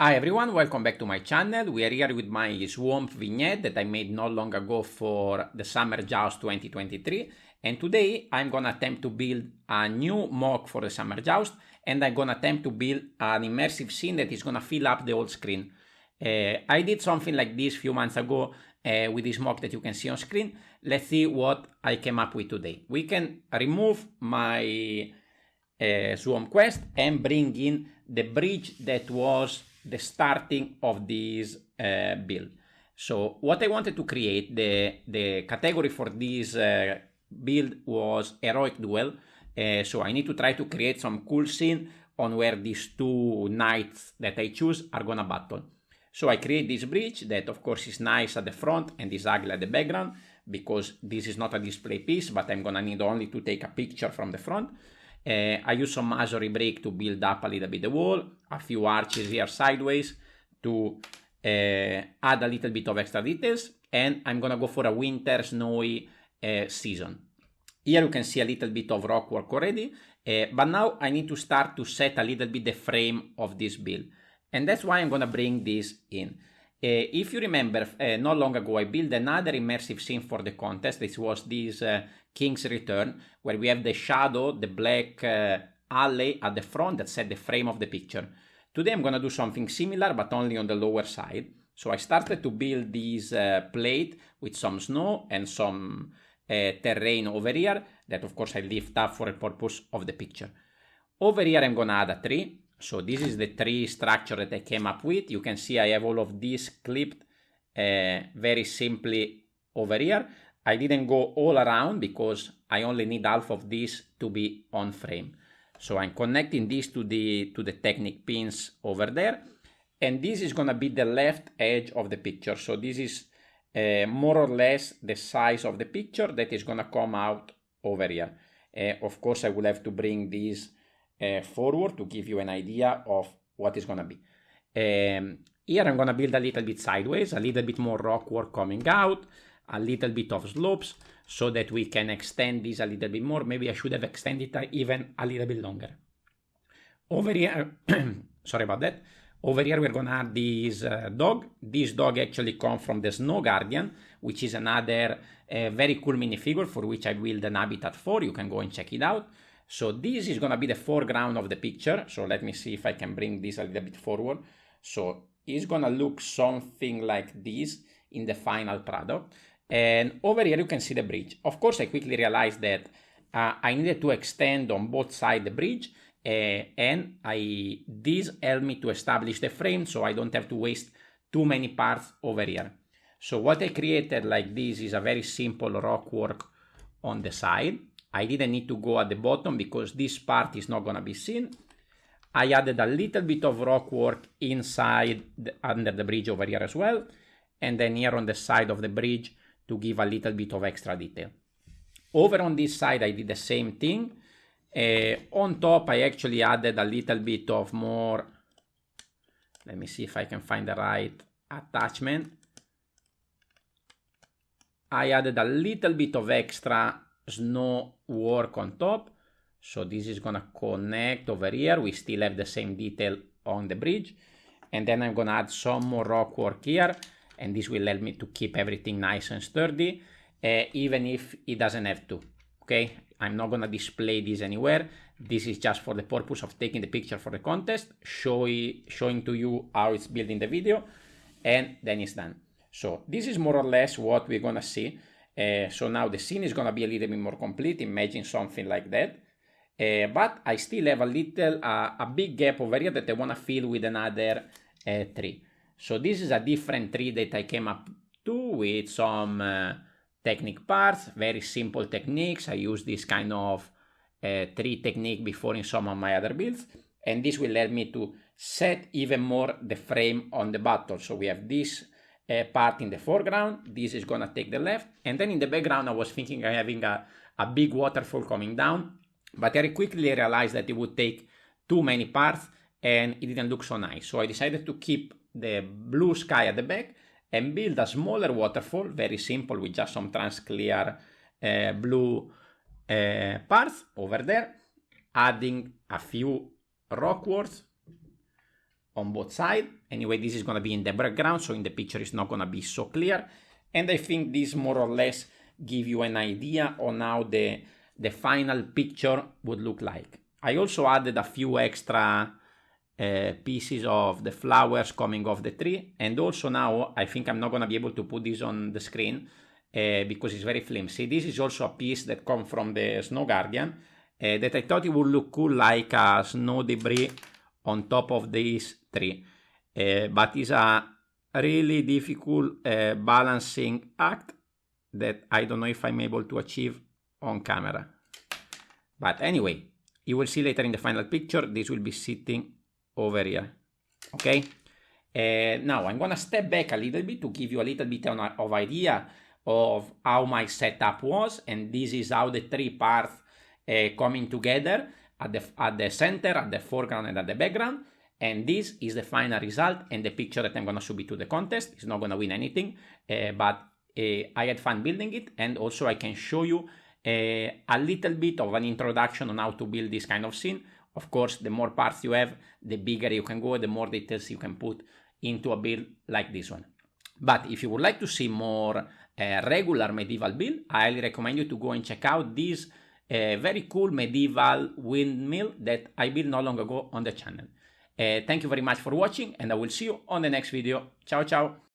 Hi everyone, welcome back to my channel. We are here with my Swamp vignette that I made not long ago for the Summer Joust 2023. And today I'm gonna attempt to build a new mock for the Summer Joust, and I'm gonna attempt to build an immersive scene that is gonna fill up the whole screen. I did something like this a few months ago with this mock that you can see on screen. Let's see what I came up with today. We can remove my Swamp quest and bring in the bridge that was the starting of this build. So what I wanted to create, the category for this build was Heroic Duel. So I need to try to create some cool scene on where these two knights that I choose are gonna battle. So I create this bridge that of course is nice at the front and is ugly at the background, because this is not a display piece, but I'm gonna need only to take a picture from the front. I use some masonry brick to build up a little bit the wall, a few arches here sideways to add a little bit of extra details, and I'm gonna go for a winter snowy season. Here you can see a little bit of rock work already, but now I need to start to set a little bit the frame of this build, and that's why I'm gonna bring this in. If you remember, not long ago I built another immersive scene for the contest. This was this King's Return, where we have the shadow, the black alley at the front that set the frame of the picture. Today I'm gonna do something similar, but only on the lower side. So I started to build this plate with some snow and some terrain over here that of course I lift up for the purpose of the picture. Over here I'm gonna add a tree. So this is the tree structure that I came up with. You can see I have all of this clipped very simply over here. I didn't go all around because I only need half of this to be on frame. So I'm connecting this to the Technic pins over there. And this is gonna be the left edge of the picture. So this is more or less the size of the picture that is gonna come out over here. Of course, I will have to bring this forward to give you an idea of what is gonna be. Here I'm gonna build a little bit sideways, a little bit more rock work coming out, a little bit of slopes, so that we can extend this a little bit more. Maybe I should have extended it even a little bit longer. Over here, sorry about that. Over here we're gonna add this dog. This dog actually comes from the Snow Guardian, which is another very cool minifigure for which I built an habitat for. You can go and check it out. So this is gonna be the foreground of the picture. So let me see if I can bring this a little bit forward. So it's gonna look something like this in the final product. And over here you can see the bridge. Of course, I quickly realized that I needed to extend on both sides the bridge, and this helped me to establish the frame so I don't have to waste too many parts over here. So what I created like this is a very simple rock work on the side. I didn't need to go at the bottom because this part is not gonna be seen. I added a little bit of rock work inside under the bridge over here as well, and then here on the side of the bridge to give a little bit of extra detail. Over on this side I did the same thing. On top I actually added a little bit of more, let me see if I can find the right attachment. I added a little bit of extra snow work on top. So this is gonna connect over here. We still have the same detail on the bridge. And then I'm gonna add some more rock work here. And this will help me to keep everything nice and sturdy, even if it doesn't have to, okay? I'm not gonna display this anywhere. This is just for the purpose of taking the picture for the contest, showing to you how it's built in the video, and then it's done. So this is more or less what we're gonna see. So now the scene is gonna be a little bit more complete. Imagine something like that. But I still have a big gap over here that I wanna fill with another tree. So this is a different tree that I came up to with some Technic parts, very simple techniques. I used this kind of tree technique before in some of my other builds, and this will help me to set even more the frame on the battle. So we have this part in the foreground, this is gonna take the left, and then in the background I was thinking of having a big waterfall coming down, but I quickly realized that it would take too many parts and it didn't look so nice. So I decided to keep the blue sky at the back and build a smaller waterfall, very simple, with just some transclear blue parts over there, adding a few rock works on both sides. Anyway, this is going to be in the background, so in the picture it's not going to be so clear. And I think this more or less give you an idea on how the final picture would look like. I also added a few extra pieces of the flowers coming off the tree, and also now I think I'm not going to be able to put this on the screen because it's very flimsy. This is also a piece that comes from the Snow Guardian that I thought it would look cool like a snow debris on top of this tree, but it's a really difficult balancing act that I don't know if I'm able to achieve on camera. But anyway, you will see later in the final picture, this will be sitting over here. Okay, now I'm gonna step back a little bit to give you a little bit of idea of how my setup was, and this is how the three parts coming together at the center, at the foreground, and at the background. And this is the final result and the picture that I'm gonna submit to the contest. It's not gonna win anything, but I had fun building it, and also I can show you a little bit of an introduction on how to build this kind of scene. Of course, the more parts you have, the bigger you can go, the more details you can put into a build like this one. But if you would like to see more regular medieval build, I highly recommend you to go and check out this very cool medieval windmill that I built not long ago on the channel. Thank you very much for watching, and I will see you on the next video. Ciao, ciao!